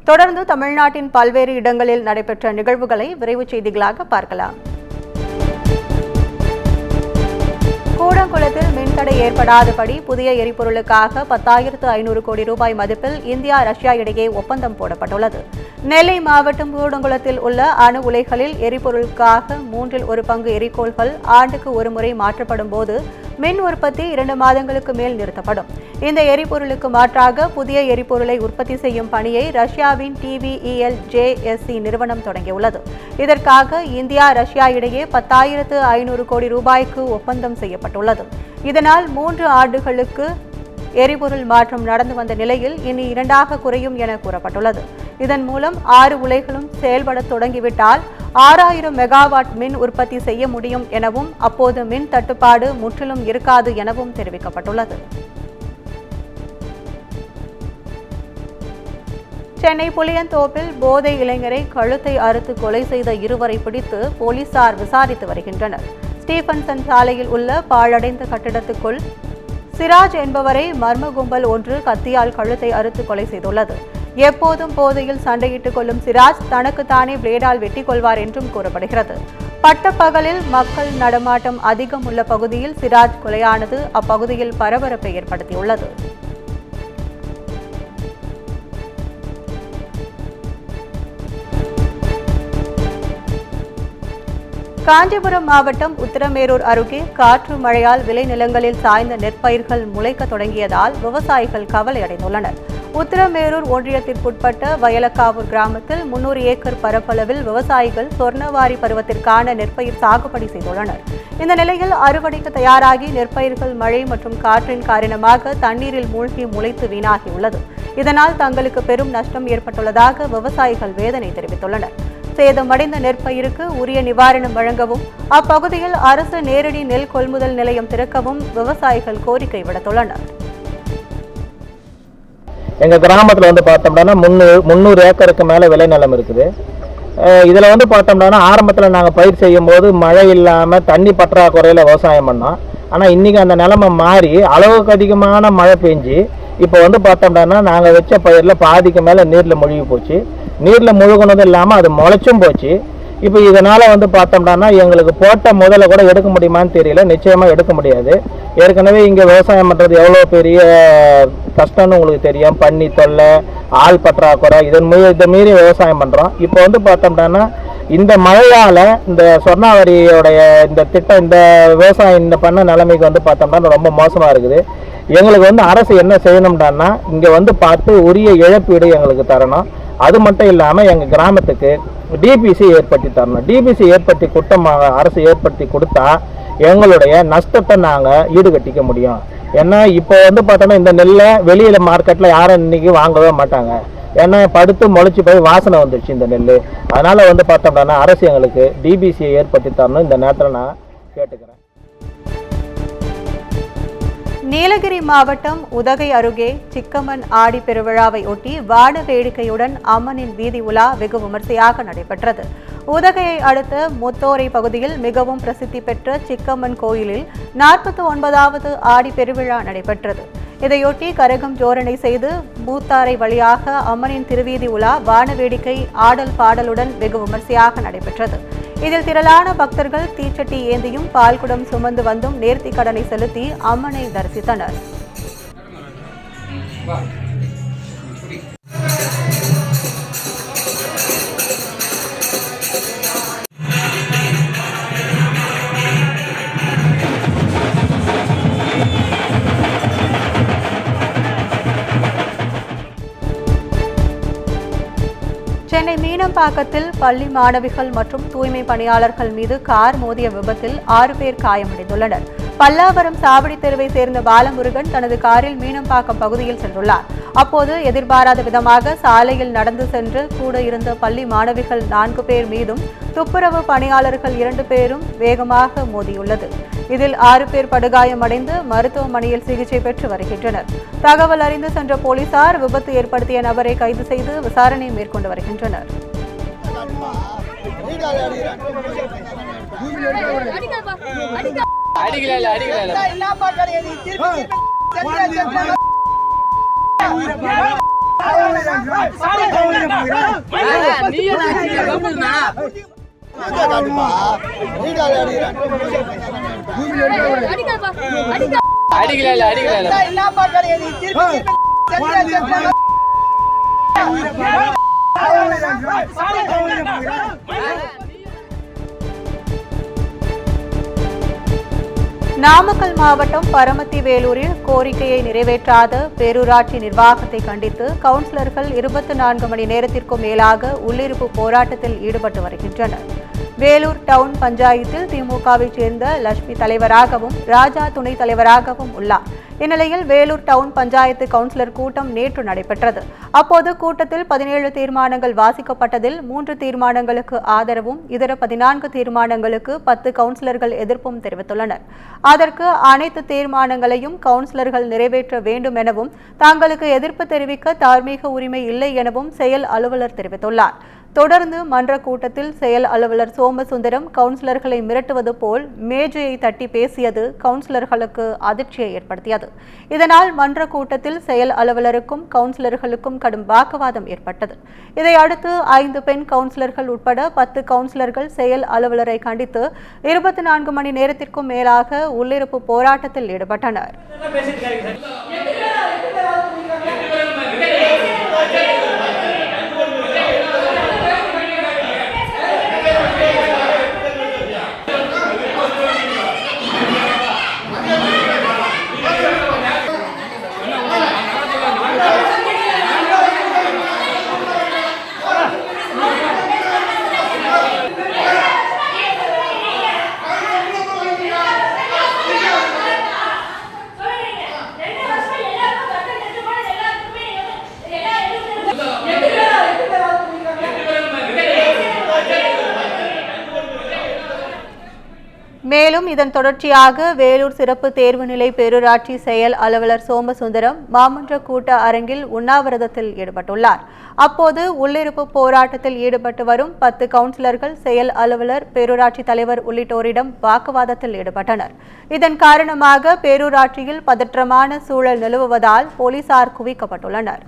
தொடர்ந்து தமிழ்நாட்டின் பல்வேறு இடங்களில் நடைபெற்ற நிகழ்வுகளை விரைவுச் செய்திகளாக பார்க்கலாம். கூடங்குளத்தில் மின்தடை ஏற்படாதபடி புதிய எரிபொருளுக்காக 10,500 கோடி ரூபாய் மதிப்பில் இந்தியா ரஷ்யா இடையே ஒப்பந்தம் போடப்பட்டுள்ளது. நெல்லை மாவட்டம் கூடங்குளத்தில் உள்ள அணு உலைகளில் எரிபொருளுக்காக 1/3 பங்கு எரிகோள்கள் ஆண்டுக்கு ஒருமுறை மாற்றப்படும் போது மின் உற்பத்தி 2 மாதங்களுக்கு மேல் நிறுத்தப்படும். இந்த எரிபொருளுக்கு மாற்றாக புதிய எரிபொருளை உற்பத்தி செய்யும் பணியை ரஷ்யாவின் TVEL-JSC நிறுவனம் தொடங்கியுள்ளது. இதற்காக இந்தியா ரஷ்யா இடையே 10,500 கோடி ரூபாய்க்கு ஒப்பந்தம் செய்யப்பட்டுள்ளது. இதனால் 3 ஆண்டுகளுக்கு எரிபொருள் மாற்றம் நடந்து வந்த நிலையில் இனி 2ஆக குறையும் என கூறப்பட்டுள்ளது. இதன் மூலம் 6 உலைகளும் செயல்பட தொடங்கிவிட்டால் 6,000 மெகாவாட் மின் உற்பத்தி செய்ய முடியும் எனவும் அப்போது மின் தட்டுப்பாடு முற்றிலும் இருக்காது எனவும் தெரிவிக்கப்பட்டுள்ளது. சென்னை புளியந்தோப்பில் போதை இளைஞரை கழுத்தை அறுத்து கொலை செய்த இருவரை பிடித்து போலீசார் விசாரித்து வருகின்றனர். ஸ்டீபன்சன் சாலையில் உள்ள பாழடைந்த கட்டிடத்துக்குள் சிராஜ் என்பவரை மர்ம கும்பல் ஒன்று கத்தியால் கழுத்தை அறுத்து கொலை செய்துள்ளது. எப்போதும் போதையில் சண்டையிட்டுக் கொள்ளும் சிராஜ் தனக்குத்தானே பிளேடால் வெட்டிக் கொள்வார் என்றும் கூறப்படுகிறது. பட்டப்பகலில் மக்கள் நடமாட்டம் அதிகம் உள்ள பகுதியில் சிராஜ் கொலையானது அப்பகுதியில் பரபரப்பை ஏற்படுத்தியுள்ளது. காஞ்சிபுரம் மாவட்டம் உத்திரமேரூர் அருகே காற்று மழையால் விளைநிலங்களில் சாய்ந்த நெற்பயிர்கள் முளைக்க தொடங்கியதால் விவசாயிகள் கவலை அடைந்துள்ளனர். உத்திரமேரூர் ஒன்றியத்திற்குட்பட்ட வயலக்காவூர் கிராமத்தில் 300 ஏக்கர் பரப்பளவில் விவசாயிகள் சொர்ணவாரி பருவத்திற்கான நெற்பயிர் சாகுபடி செய்துள்ளனர். இந்த நிலையில் அறுவடைக்கு தயாராகி நெற்பயிர்கள் மழை மற்றும் காற்றின் காரணமாக தண்ணீரில் மூழ்கி முளைத்து வீணாகியுள்ளது. இதனால் தங்களுக்கு பெரும் நஷ்டம் ஏற்பட்டுள்ளதாக விவசாயிகள் வேதனை தெரிவித்துள்ளனர். சேதமடைந்த நெற்பயிருக்கு உரிய நிவாரணம் வழங்கவும் அப்பகுதியில் அரசு நேரடி நெல் கொள்முதல் நிலையம் திறக்கவும் விவசாயிகள் கோரிக்கை விடுத்துள்ளனர். எங்க கிராமத்துல பார்த்தோம்னா 300 ஏக்கருக்கு மேல விளைநிலம் இருக்குது. இதுல பார்த்தோம்னா ஆரம்பத்துல நாங்க பயிர் செய்யும் போது மழை இல்லாம தண்ணி பற்றாக்குறையில விவசாயம் பண்ணோம். ஆனா இன்னைக்கு அந்த நிலைமை மாறி அளவுக்கு அதிகமான மழை பெஞ்சு இப்போ பார்த்தோம்னா நாங்க வச்ச பயிர்ல பாதிக்கு மேல நீர்ல மூழ்கி போச்சு. நீர்ல முழுகுனதும் இல்லாம அது முளைச்சும் போச்சு. இப்போ இதனால பார்த்தோம்னா எங்களுக்கு போட்ட முதல்ல கூட எடுக்க முடியுமான்னு தெரியல. நிச்சயமா எடுக்க முடியாது. ஏற்கனவே இங்க விவசாயம் பண்றது எவ்வளவு பெரிய கஷ்டம்னு உங்களுக்கு தெரியும். பன்னி தொல்லை, ஆள் பற்றாக்குறை, இதை மீறி விவசாயம் பண்றோம். இப்போ பார்த்தோம்னா இந்த மழையால இந்த சொர்ணாவரியோடைய இந்த திட்டம் இந்த விவசாயம் இந்த பண்ண நிலைமைக்கு பார்த்தோம்னா ரொம்ப மோசமா இருக்குது. எங்களுக்கு அரசு என்ன செய்யணும்னா இங்க பார்த்து உரிய இழப்பீடு எங்களுக்கு தரணும். அது மட்டும் இல்லாம எங்க கிராமத்துக்கு டிபிசி ஏற்படுத்தி தரணும். டிபிசி ஏற்படுத்தி குற்றமாக அரசு ஏற்படுத்தி கொடுத்தா எங்களுடைய நஷ்டத்தை நாங்க ஈடுகட்டிக்க முடியும். ஏன்னா இப்போ பார்த்தோம்னா இந்த நெல்லை வெளியில மார்க்கெட்ல யாரும் இன்னைக்கு வாங்கவே மாட்டாங்க. ஏன்னா படுத்து முளைச்சி போய் வாசனை வந்துடுச்சு இந்த நெல். அதனால பார்த்தோம்னா அரசு எங்களுக்கு டிபிசியை ஏற்படுத்தி தரணும். இந்த நேரத்தில் நான் கேட்டுக்கிறேன். நீலகிரி மாவட்டம் உதகை அருகே சிக்கம்மன் ஆடி பெருவிழாவை ஒட்டி வான வேடிக்கையுடன் அம்மனின் வீதி உலா வெகு விமர்சையாக நடைபெற்றது. உதகையை அடுத்த முத்தோரை பகுதியில் மிகவும் பிரசித்தி பெற்ற சிக்கம்மன் கோயிலில் 49வது ஆடி பெருவிழா நடைபெற்றது. இதையொட்டி கரகம் ஜோரணை செய்து மூத்தாரை வழியாக அம்மனின் திருவீதி உலா வான வேடிக்கை ஆடல் பாடலுடன் வெகு விமர்சையாக நடைபெற்றது. இதில் திரளான பக்தர்கள் தீச்சட்டி ஏந்தியும் பால்குடம் சுமந்து வந்தும் நேர்த்திக் கடனை செலுத்தி அம்மனை தரிசித்தனர். சென்னை மீனம்பாக்கத்தில் பள்ளி மாணவிகள் மற்றும் தூய்மை பணியாளர்கள் மீது கார் மோதிய விபத்தில் 6 பேர் காயமடைந்துள்ளனர். பல்லாவரம் சாவடி தெருவை சேர்ந்த பாலமுருகன் தனது காரில் மீனம்பாக்கம் பகுதியில் சென்றுள்ளார். அப்போது எதிர்பாராத விதமாக சாலையில் நடந்து சென்று கூட இருந்த பள்ளி மாணவிகள் 4 பேர் மீதும் துப்புரவு பணியாளர்கள் 2 பேரும் வேகமாக மோதியுள்ளது. இதில் 6 பேர் படுகாயமடைந்து மருத்துவமனையில் சிகிச்சை பெற்று வருகின்றனர். தகவல் அறிந்து சென்ற போலீசார் விபத்து ஏற்படுத்திய நபரை கைது செய்து விசாரணை மேற்கொண்டு வருகின்றனர். அடிக்கல நாமக்கல் மாவட்டம் பரமத்தி வேலூரில் கோரிக்கையை நிறைவேற்றாத பேரூராட்சி நிர்வாகத்தை கண்டித்து கவுன்சிலர்கள் 24 மணி நேரத்திற்கும் மேலாக உள்ளிருப்பு போராட்டத்தில் ஈடுபட்டு வருகின்றனர். வேலூர் டவுன் பஞ்சாயத்தில் திமுகவைச் சேர்ந்த லட்சுமி தலைவராகவும் ராஜா துணைத் தலைவராகவும் உள்ளார். இந்நிலையில் வேலூர் டவுன் பஞ்சாயத்து கவுன்சிலர் கூட்டம் நேற்று நடைபெற்றது. அப்போது கூட்டத்தில் 17 தீர்மானங்கள் வாசிக்கப்பட்டதில் 3 தீர்மானங்களுக்கு ஆதரவும் இதர 14 தீர்மானங்களுக்கு 10 கவுன்சிலர்கள் எதிர்ப்பும் தெரிவித்துள்ளனர். அதற்கு அனைத்து தீர்மானங்களையும் கவுன்சிலர்கள் நிறைவேற்ற வேண்டும் எனவும் தங்களுக்கு எதிர்ப்பு தெரிவிக்க தார்மீக உரிமை இல்லை எனவும் செயல் அலுவலர் தெரிவித்துள்ளார். தொடர்ந்து மன்ற கூட்டத்தில் செயல் அலுவலர் சோமசுந்தரம் கவுன்சிலர்களை மிரட்டுவது போல் மேஜையை தட்டி பேசியது கவுன்சிலர்களுக்கு அதிர்ச்சியை ஏற்படுத்தியது. இதனால் மன்ற கூட்டத்தில் செயல் அலுவலருக்கும் கவுன்சிலர்களுக்கும் கடும் வாக்குவாதம் ஏற்பட்டது. இதையடுத்து 5 பெண் கவுன்சிலர்கள் உட்பட 10 கவுன்சிலர்கள் செயல் அலுவலரை கண்டித்து 24 மணி நேரத்திற்கும் மேலாக உள்ளிருப்பு போராட்டத்தில் ஈடுபட்டனர். மேலும் இதன் தொடர்ச்சியாக வேலூர் சிறப்பு தேர்வுநிலை பேரூராட்சி செயல் அலுவலர் சோமசுந்தரம் மாமன்ற கூட்ட அரங்கில் உண்ணாவிரதத்தில் ஈடுபட்டுள்ளார். அப்போது உள்ளிருப்பு போராட்டத்தில் ஈடுபட்டு வரும் 10 கவுன்சிலர்கள் செயல் அலுவலர் பேரூராட்சி தலைவர் உள்ளிட்டோரிடம் வாக்குவாதத்தில் ஈடுபட்டனர். இதன் காரணமாக பேரூராட்சியில் பதற்றமான சூழல் நிலவுவதால் போலீசார் குவிக்கப்பட்டுள்ளனர்.